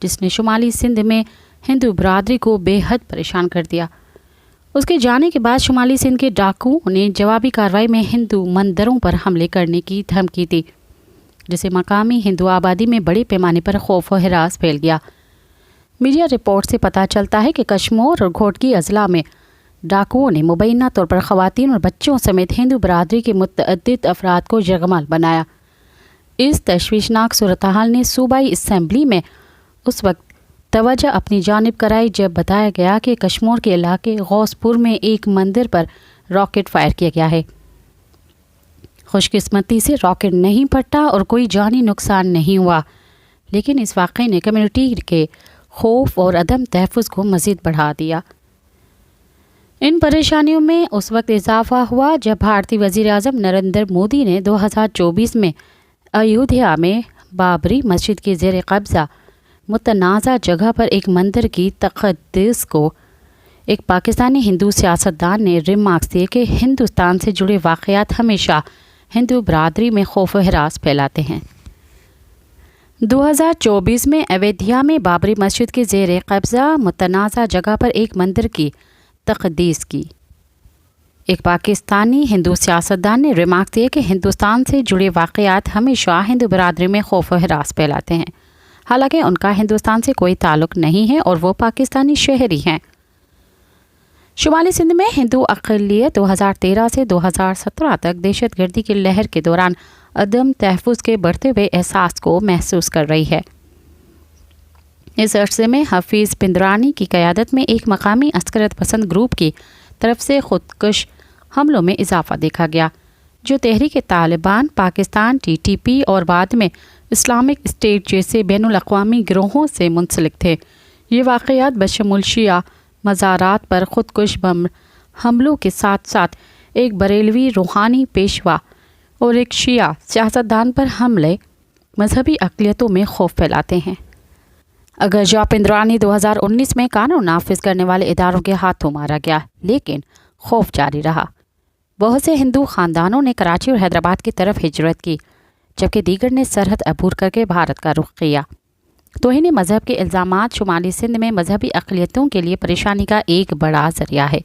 B: जिसने शुमाली सिंध में हिंदू बिरादरी को बेहद परेशान कर दिया। उसके जाने के बाद शुमाली सिंध के डाकुओं ने जवाबी कार्रवाई में हिंदू मंदिरों पर हमले करने की धमकी दी, जिससे मकामी हिंदू आबादी में बड़े पैमाने पर खौफ और हिरास फैल गया। मीडिया रिपोर्ट से पता चलता है कि कश्मीर और घोटकी अजला में डाकुओं ने मुबैना तौर पर ख़वातीन और बच्चों समेत हिंदू बिरादरी के मुतअद्दिद अफराद को यरगमाल बनाया। इस तशवीशनाक सूरत हाल ने सूबाई असम्बली में उस वक्त तवज्जो अपनी जानिब कराई जब बताया गया कि कश्मीर के इलाके गौसपुर में एक मंदिर पर रॉकेट फायर किया गया है। खुशकिस्मती से रॉकेट नहीं फटा और कोई जानी नुकसान नहीं हुआ, लेकिन इस वाक़े ने कम्युनिटी के खौफ और अदम तहफ़्फ़ुज़ को मज़ीद बढ़ा दिया। इन परेशानियों में उस वक्त इजाफा हुआ जब भारतीय वज़ीर आज़म नरेंद्र मोदी ने 2024 में अयोध्या में बाबरी मस्जिद के ज़ेर कब्ज़ा मुतनाज़ा जगह पर एक मंदिर की तक़द्दुस को एक पाकिस्तानी हिंदू सियासतदान ने रिमार्क्स दिए कि हिंदुस्तान से जुड़े वाक़यात हमेशा हिंदू बिरादरी में खौफ व हिरास फैलाते हैं। 2024 में अयोध्या में बाबरी मस्जिद के ज़ेर कब्ज़ा मुतनाज़ा जगह पर एक मंदिर की तक़दीस की एक पाकिस्तानी हिंदू सियासतदान ने रिमार्क दिए कि हिंदुस्तान से जुड़े वाक़यात हमेशा हिंदू बिरादरी में खौफ व हिरास फैलाते हैं, हालांकि उनका हिंदुस्तान से कोई ताल्लुक़ नहीं है और वो पाकिस्तानी शहरी हैं। शुमाली सिंध में हिंदू अक़लियत 2013 से 2017 तक दहशतगर्दी की लहर के दौरान अदम तहफ़्फ़ुज़ के बढ़ते हुए एहसास को महसूस कर रही है। इस अरसे में हफीज़ पिंदरानी की क़यादत में एक मकामी अस्करत पसंद ग्रुप की तरफ से खुदकुश हमलों में इजाफा देखा गया, जो तहरीक तालिबान, पाकिस्तान, TTP और बाद में इस्लामिक स्टेट जैसे बैनुल अक़वामी गिरोहों से मुंसलिक थे। ये वाक़यात बशमूल शिया मज़ारात पर खुदकुश बम हमलों के साथ साथ एक बरेलवी रूहानी पेशवा और एक शिया सियासतदान पर हमले मजहबी अक़लियतों में खौफ फैलाते हैं। अगर जा पिंदरानी 2019 में कानून नाफिज करने वाले इदारों के हाथों मारा गया, लेकिन खौफ जारी रहा। बहुत से हिंदू ख़ानदानों ने कराची और हैदराबाद की तरफ हिजरत की, जबकि दीगर ने सरहद अबूर करके भारत का रुख किया। तौहीन मज़हब के इल्ज़ामात शुमाली सिंध में मजहबी अक़लियतों के लिए परेशानी का एक बड़ा ज़रिया है।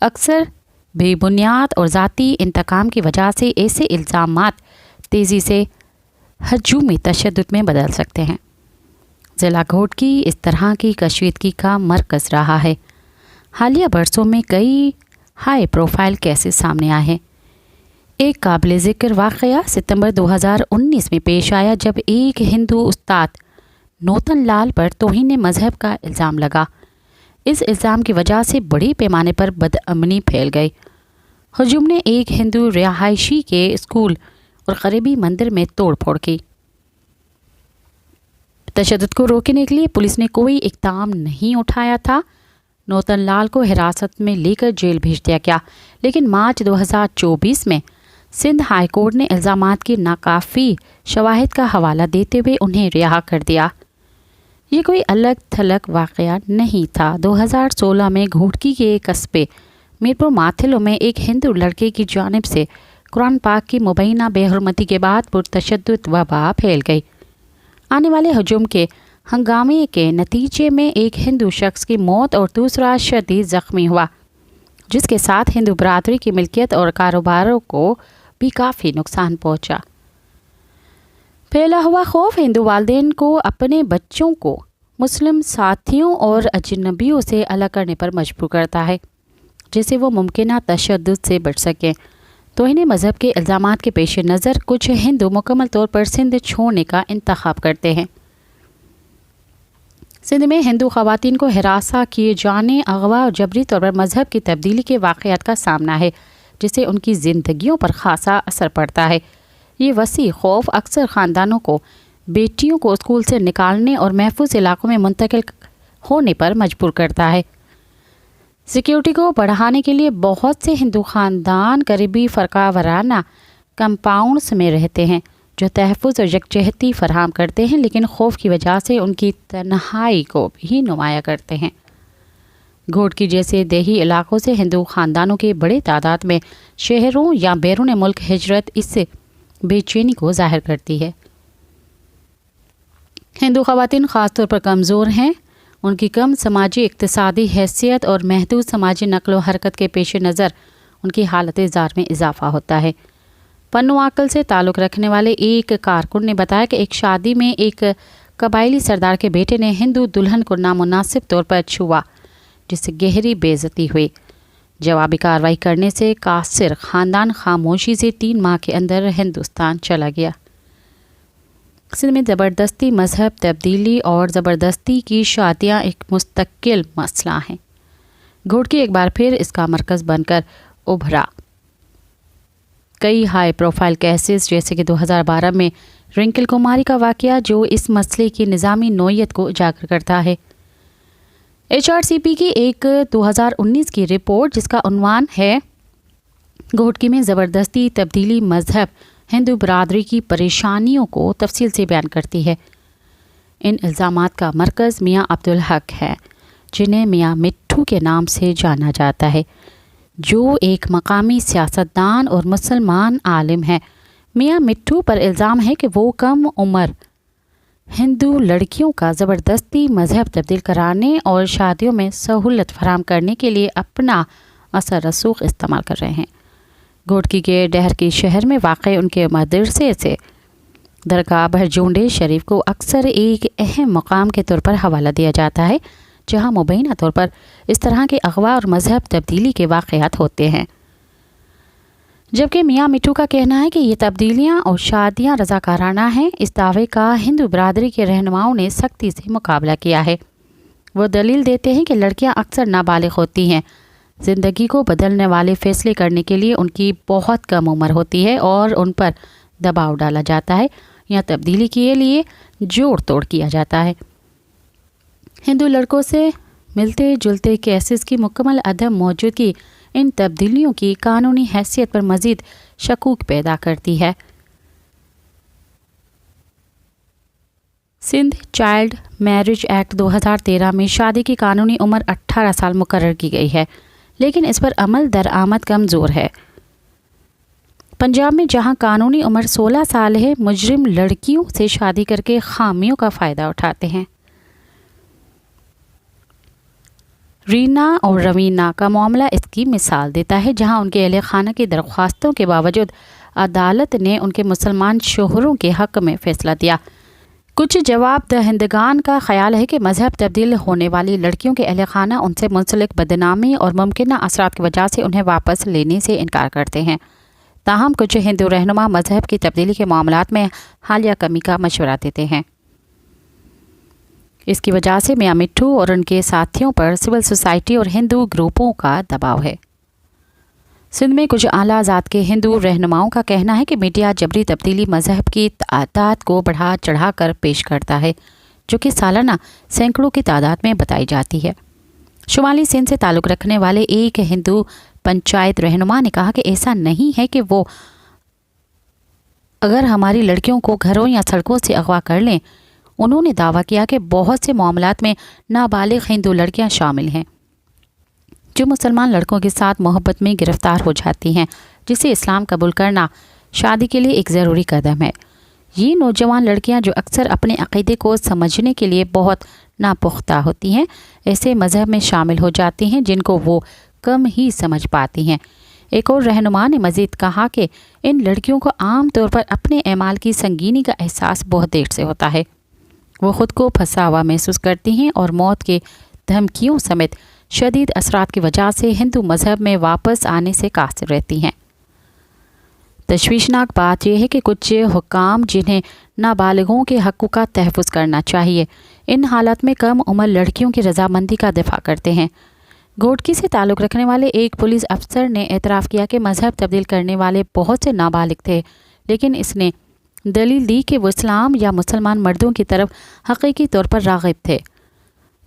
B: अक्सर बेबुनियाद और ज़ाती इंतकाम की वजह से ऐसे इल्ज़ामात तेज़ी से हजूमी तशद्दुद में बदल सकते हैं। ज़िला घोटकी इस तरह की कशीदगी का मरकज़ रहा है। हालिया बरसों में कई हाई प्रोफाइल केसेस सामने आए हैं। एक काबिल ज़िक्र वाक़या सितंबर 2019 में पेश आया, जब एक हिंदू उस्ताद नूतन लाल पर तौहीन मज़हब का इल्ज़ाम लगा। इस इल्ज़ाम की वजह से बड़ी पैमाने पर बदअमनी फैल गई। हजूम ने एक हिंदू रिहायशी के स्कूल और करीबी मंदिर में तोड़ फोड़ की। तशद्दुद को रोकने के लिए पुलिस ने कोई इक़दाम नहीं उठाया था। नूतन लाल को हिरासत में लेकर जेल भेज दिया गया, लेकिन मार्च 2024 में सिंध हाई कोर्ट ने इल्ज़ामात की नाकाफ़ी शवाहिद का हवाला देते हुए उन्हें रिहा कर दिया। ये कोई अलग थलग वाक़या नहीं था। 2016 में घोटकी के कस्बे मीरपुर माथिलो में एक हिंदू लड़के की जानिब से कुरान पाक की मुबैना बेहुरमती के बाद पुरतशद्दुद वबा फैल गई। आने वाले हजूम के हंगामे के नतीजे में एक हिंदू शख्स की मौत और दूसरा शदीद ज़ख्मी हुआ, जिसके साथ हिंदू बरादरी की मिल्कियत और कारोबारों को भी काफ़ी नुकसान पहुंचा। फैला हुआ खौफ हिंदू वालिदैन को अपने बच्चों को मुस्लिम साथियों और अजनबियों से अलग करने पर मजबूर करता है, जिससे वो मुमकिन तशद्दुद से बच सकें। तौहीन मज़हब के इल्ज़ामात के पेश नज़र कुछ हिंदू मुकम्मल तौर पर सिंध छोड़ने का इंतखाब करते हैं। सिंध में हिंदू ख़वातीन को हिरासा किए जाने, अगवा और जबरी तौर पर मज़हब की तब्दीली के वाक़यात का सामना है, जिससे उनकी ज़िंदगियों पर ख़ासा असर पड़ता है। ये वसी खौफ अक्सर ख़ानदानों को बेटियों को स्कूल से निकालने और महफूज इलाकों में मुंतकिल होने पर मजबूर करता है। सिक्योरिटी को बढ़ाने के लिए बहुत से हिंदू ख़ानदान करीबी फ़रका वाराना کمپاؤنڈز میں رہتے ہیں جو تحفظ اور یکجہتی فراہم کرتے ہیں، لیکن خوف کی وجہ سے ان کی تنہائی کو بھی نمایاں کرتے ہیں۔ گھوٹکی جیسے دیہی علاقوں سے ہندو خاندانوں کے بڑے تعداد میں شہروں یا بیرون ملک ہجرت اس بے چینی کو ظاہر کرتی ہے۔ ہندو خواتین خاص طور پر کمزور ہیں۔ ان کی کم سماجی اقتصادی حیثیت اور محدود سماجی نقل و حرکت کے پیش نظر ان کی حالت زار میں اضافہ ہوتا ہے۔ پنواکل سے تعلق رکھنے والے ایک کارکن نے بتایا کہ ایک شادی میں ایک قبائلی سردار کے بیٹے نے ہندو دلہن کو نامناسب طور پر چھوا، جس سے گہری بے عزتی ہوئی۔ جوابی کارروائی کرنے سے قاصر خاندان خاموشی سے 3 ماہ کے اندر ہندوستان چلا گیا۔ سندھ میں زبردستی مذہب تبدیلی اور زبردستی کی شادیاں ایک مستقل مسئلہ ہیں۔ گھوٹکی ایک بار پھر اس کا مرکز بن کر ابھرا۔ کئی ہائی پروفائل کیسز جیسے کہ 2012 میں رنکل کماری کا واقعہ جو اس مسئلے کی نظامی نوعیت کو اجاگر کرتا ہے۔ HRCP کی ایک 2019 کی رپورٹ جس کا عنوان ہے گھوٹکی میں زبردستی تبدیلی مذہب ہندو برادری کی پریشانیوں کو تفصیل سے بیان کرتی ہے۔ ان الزامات کا مرکز میاں عبدالحق ہے، جنہیں میاں مٹھو کے نام سے جانا جاتا ہے، جو ایک مقامی سیاستدان اور مسلمان عالم ہے۔ میاں مٹھو پر الزام ہے کہ وہ کم عمر ہندو لڑکیوں کا زبردستی مذہب تبدیل کرانے اور شادیوں میں سہولت فراہم کرنے کے لیے اپنا اثر رسوخ استعمال کر رہے ہیں۔ گھوٹکی کے ڈہر کی شہر میں واقع ان کے مدرسے سے درگاہ بھرجونڈے شریف کو اکثر ایک اہم مقام کے طور پر حوالہ دیا جاتا ہے، جہاں مبینہ طور پر اس طرح کے اغوا اور مذہب تبدیلی کے واقعات ہوتے ہیں۔ جبکہ میاں مٹھو کا کہنا ہے کہ یہ تبدیلیاں اور شادیاں رضاکارانہ ہیں، اس دعوے کا ہندو برادری کے رہنماؤں نے سختی سے مقابلہ کیا ہے۔ وہ دلیل دیتے ہیں کہ لڑکیاں اکثر نابالغ ہوتی ہیں، زندگی کو بدلنے والے فیصلے کرنے کے لیے ان کی بہت کم عمر ہوتی ہے اور ان پر دباؤ ڈالا جاتا ہے یا تبدیلی کے لیے جوڑ توڑ کیا جاتا ہے۔ ہندو لڑکوں سے ملتے جلتے کیسز کی مکمل عدم موجودگی ان تبدیلیوں کی قانونی حیثیت پر مزید شکوک پیدا کرتی ہے۔ سندھ چائلڈ میرج ایکٹ 2013 میں شادی کی قانونی عمر 18 سال مقرر کی گئی ہے، لیکن اس پر عمل درآمد کمزور ہے۔ پنجاب میں جہاں قانونی عمر 16 سال ہے، مجرم لڑکیوں سے شادی کر کے خامیوں کا فائدہ اٹھاتے ہیں۔ رینا اور روینہ کا معاملہ اس کی مثال دیتا ہے، جہاں ان کے اہل خانہ کی درخواستوں کے باوجود عدالت نے ان کے مسلمان شوہروں کے حق میں فیصلہ دیا۔ کچھ جواب دہندگان کا خیال ہے کہ مذہب تبدیل ہونے والی لڑکیوں کے اہل خانہ ان سے منسلک بدنامی اور ممکنہ اثرات کی وجہ سے انہیں واپس لینے سے انکار کرتے ہیں۔ تاہم کچھ ہندو رہنما مذہب کی تبدیلی کے معاملات میں حالیہ کمی کا مشورہ دیتے ہیں۔ اس کی وجہ سے میاں مٹھو اور ان کے ساتھیوں پر سول سوسائٹی اور ہندو گروپوں کا دباؤ ہے۔ سندھ میں کچھ اعلیٰ ذات کے ہندو رہنماؤں کا کہنا ہے کہ میڈیا جبری تبدیلی مذہب کی تعداد کو بڑھا چڑھا کر پیش کرتا ہے، جو کہ سالانہ سینکڑوں کی تعداد میں بتائی جاتی ہے۔ شمالی سندھ سے تعلق رکھنے والے ایک ہندو پنچایت رہنما نے کہا کہ ایسا نہیں ہے کہ وہ اگر ہماری لڑکیوں کو گھروں یا سڑکوں سے اغوا کر لیں۔ انہوں نے دعویٰ کیا کہ بہت سے معاملات میں نابالغ ہندو لڑکیاں شامل ہیں جو مسلمان لڑکوں کے ساتھ محبت میں گرفتار ہو جاتی ہیں، جسے اسلام قبول کرنا شادی کے لیے ایک ضروری قدم ہے۔ یہ نوجوان لڑکیاں جو اکثر اپنے عقیدے کو سمجھنے کے لیے بہت ناپختہ ہوتی ہیں، ایسے مذہب میں شامل ہو جاتی ہیں جن کو وہ کم ہی سمجھ پاتی ہیں۔ ایک اور رہنما نے مزید کہا کہ ان لڑکیوں کو عام طور پر اپنے اعمال کی سنگینی کا احساس بہت دیر سے ہوتا ہے۔ وہ خود کو پھنسا ہوا محسوس کرتی ہیں اور موت کے دھمکیوں سمیت شدید اثرات کی وجہ سے ہندو مذہب میں واپس آنے سے قاصر رہتی ہیں۔ تشویشناک بات یہ ہے کہ کچھ حکام جنہیں نابالغوں کے حقوق کا تحفظ کرنا چاہیے، ان حالات میں کم عمر لڑکیوں کی رضامندی کا دفاع کرتے ہیں۔ گھوٹکی سے تعلق رکھنے والے ایک پولیس افسر نے اعتراف کیا کہ مذہب تبدیل کرنے والے بہت سے نابالغ تھے، لیکن اس نے دلیل دی کہ وہ اسلام یا مسلمان مردوں کی طرف حقیقی طور پر راغب تھے۔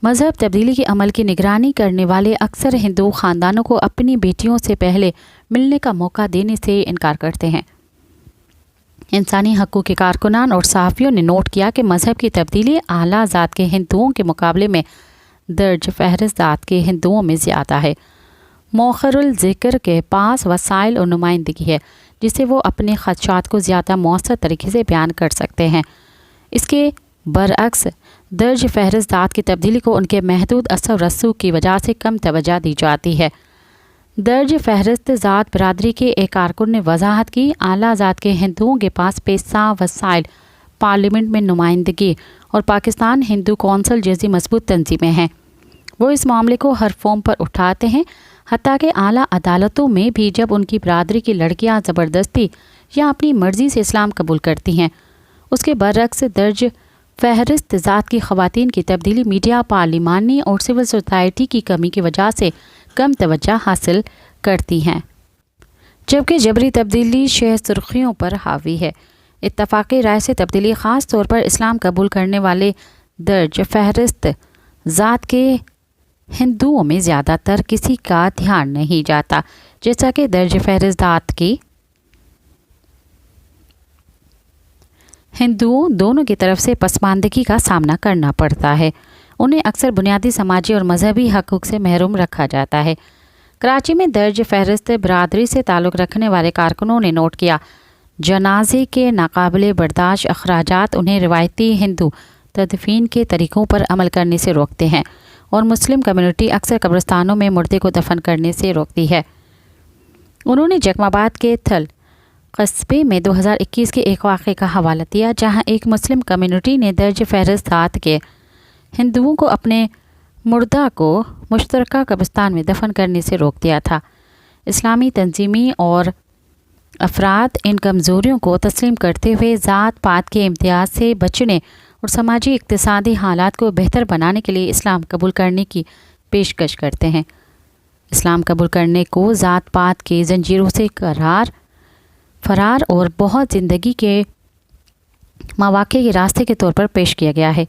B: مذہب تبدیلی کے عمل کی نگرانی کرنے والے اکثر ہندو خاندانوں کو اپنی بیٹیوں سے پہلے ملنے کا موقع دینے سے انکار کرتے ہیں۔ इंसानी हकूक़ के कारकुनान और सहाफ़ियों ने नोट किया कि मज़हब की तब्दीली आला ज़ात के हिंदुओं के मुकाबले में दर्ज फहरिस्त ज़ात के हिंदुओं में ज़्यादा है। मौखरुल ज़िक्र के पास वसाइल और नुमाइंदगी है जिससे वो अपने ख़दशात को ज़्यादा मौसर तरीके से बयान कर सकते हैं। इसके बरअक्स दर्ज फहरिस्त ज़ात की तब्दीली को उनके महदूद असर रसूख की वजह से कम तवज्जो दी जाती है। दर्ज फहरिस्त ज़ात बरादरी के एक कारकुन ने वजाहत की, आला ज़ात के हिंदुओं के पास पैसा, वसाइल, पार्लियामेंट में नुमाइंदगी और पाकिस्तान हिंदू कौंसिल जैसी मजबूत तंजीमें हैं। वो इस मामले को हर फॉर्म पर उठाते हैं, हत्ता कि आला अदालतों में भी जब उनकी बरादरी की लड़कियां ज़बरदस्ती या अपनी मर्ज़ी से इस्लाम कबूल करती हैं। उसके बरअक्स दर्ज फहरिस्त ज़ात की ख़वातीन की तब्दीली मीडिया, पार्लिमानी और सिविल सोसाइटी की कमी की वजह से कम तवज्जो हासिल करती हैं, जबकि जबरी तब्दीली शह सुर्खियों पर हावी है। इत्तफ़ाक़ी राय से तब्दीली ख़ास तौर पर इस्लाम कबूल करने वाले दर्ज फहरिस्त ज़ात के हिंदुओं में ज़्यादातर किसी का ध्यान नहीं जाता, जैसा कि दर्ज फहरिस्त ज़ात की हिंदुओं दोनों की तरफ से पसमानदगी का सामना करना पड़ता है। उन्हें अक्सर बुनियादी समाजी और मजहबी हकूक़ से महरूम रखा जाता है। कराची में दर्ज फहरिस्त बरादरी से ताल्लुक़ रखने वाले कारकुनों ने नोट किया, जनाजे के नाकाबिले बर्दाश्त अखराजात उन्हें रिवायती हिंदू तदफीन के तरीक़ों पर अमल करने से रोकते हैं और मुस्लिम कम्युनिटी अक्सर कब्रिस्तानों में मुर्दे को दफन करने से रोकती है। उन्होंने जकमाबाद के थल कस्बे में 2021 के एक वाक़े का हवाला दिया, जहां एक मुस्लिम कम्युनिटी ने दर्ज फहरिस्त ज़ात के हिंदुओं को अपने मुर्दा को मुश्तरका कब्रिस्तान में दफन करने से रोक दिया था। इस्लामी तंजीमी और अफराद इन कमज़ोरियों को तस्लीम करते हुए ज़ात पात के इम्तियाज़ से बचने और समाजी इक़्तिसादी हालात को बेहतर बनाने के लिए इस्लाम कबूल करने की पेशकश करते हैं। इस्लाम कबूल करने को ज़ात पात के जंजीरों से फरार और बहुत ज़िंदगी के मौक़े के रास्ते के तौर पर पेश किया गया है।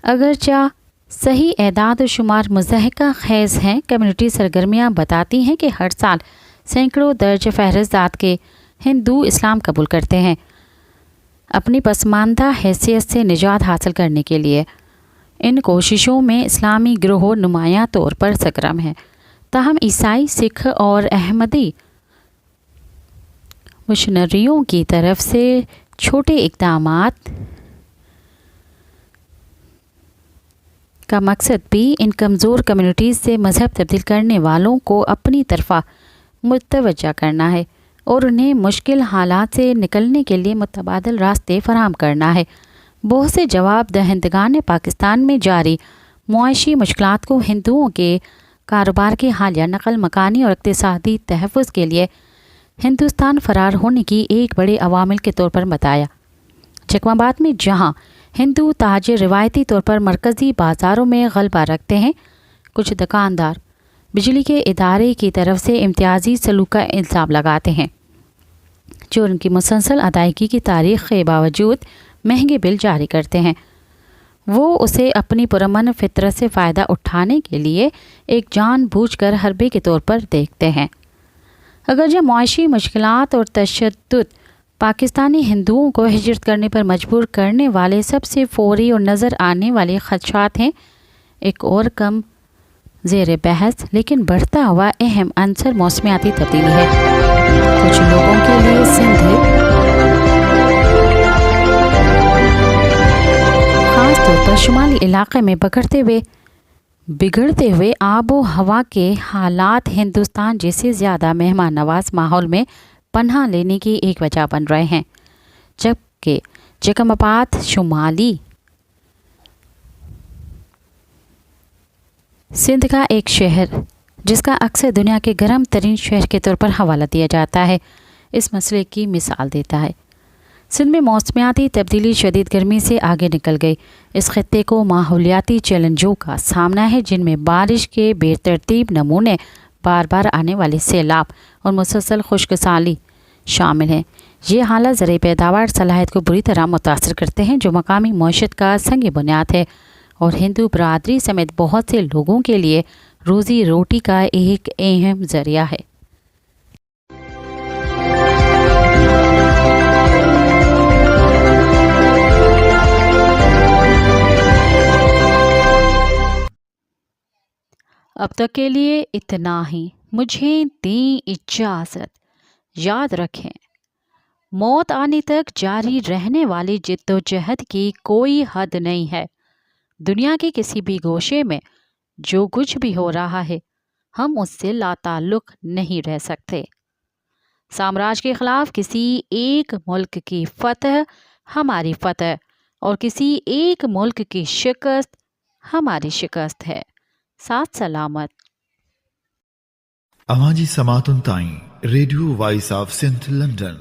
B: अगरचा सही एदाद शुमार मुज़हका ख़ेज़ हैं, कम्युनिटी सरगर्मियाँ बताती हैं कि हर साल सैकड़ों दर्ज फहरिस्त ज़ात के हिंदू इस्लाम कबूल करते हैं अपनी पसमानदा हैसियत से निजात हासिल करने के लिए। इन कोशिशों में इस्लामी गिरोह नुमायाँ तौर पर सरगर्म हैं, ताहम ईसाई, सिख और अहमदी मिशनरियों की तरफ से छोटे इक़दामात का मकसद भी इन कमज़ोर कम्युनिटीज़ से मज़हब तब्दील करने वालों को अपनी तरफ़ा मुतवज्जा करना है और उन्हें मुश्किल हालात से निकलने के लिए मुतबादिल रास्ते फराहम करना है। बहुत से जवाब दहिंदगान पाकिस्तान में जारी मुआशी मुश्किलात को हिंदुओं के कारोबार की हालिया नकल मकानी और इक़्तिसादी तहफ़्फ़ुज़ के लिए हिंदुस्तान फ़रार होने की एक बड़े अवामिल के तौर पर बताया। जकमाबाद में जहाँ हिंदू ताजिर रिवायती तौर पर मरकज़ी बाज़ारों में गलबा रखते हैं, कुछ दुकानदार बिजली के इदारे की तरफ से इम्तियाज़ी सलूक का इल्ज़ाम लगाते हैं, जो उनकी मुसलसल अदायगी की तारीख़ के बावजूद महंगे बिल जारी करते हैं। वो उसे अपनी पुरअमन फितरत से फ़ायदा उठाने के लिए एक जानबूझकर हरबे के तौर पर देखते हैं। अगर जब मुआशी मुश्किलात और तशद्दुद पाकिस्तानी हिंदुओं को हिजरत करने पर मजबूर करने वाले सबसे फौरी और नज़र आने वाले ख़दशात हैं, एक और कम ज़ेर बहस लेकिन बढ़ता हुआ अहम अंसर मौसमियाती तब्दीली है। कुछ लोगों के लिए सिंध ख़ास तौर पर शुमाली इलाक़े में बिगड़ते हुए आबो हवा के हालात हिंदुस्तान जैसे ज़्यादा मेहमान नवाज माहौल में पनाह लेने की एक वजह बन रहे हैं, जबकि जकमाबाद शुमाली सिंध का एक शहर जिसका अक्सर दुनिया के गर्म तरीन शहर के तौर पर हवाला दिया जाता है, इस मसले की मिसाल देता है। सिंध में मौसमियाती तब्दीली शदीद गर्मी से आगे निकल गई। इस खित्ते को माहौलियाती चैलेंजों का सामना है, जिनमें बारिश के बेतरतीब नमूने, बार बार आने वाले सैलाब और मुसलसल खुश्क साली शामिल हैं। ये हालात ज़राई पैदावार सलाहियत को बुरी तरह मुतासर करते हैं, जो मकामी मईशत का संग बुनियाद है और हिंदू बरादरी समेत बहुत से लोगों के लिए रोज़ी रोटी का एक अहम ज़रिया है। اب تک کے لیے اتنا ہی، مجھے دیں اجازت۔ یاد رکھیں، موت آنے تک جاری رہنے والی جد و جہد کی کوئی حد نہیں ہے۔ دنیا کے کسی بھی گوشے میں جو کچھ بھی ہو رہا ہے، ہم اس سے لا تعلق نہیں رہ سکتے۔ سامراج کے خلاف کسی ایک ملک کی فتح ہماری فتح، اور کسی ایک ملک کی شکست ہماری شکست ہے۔ ساتھ سلامت۔
A: اواں جی سماعتن تائیں radio voice of Sindh London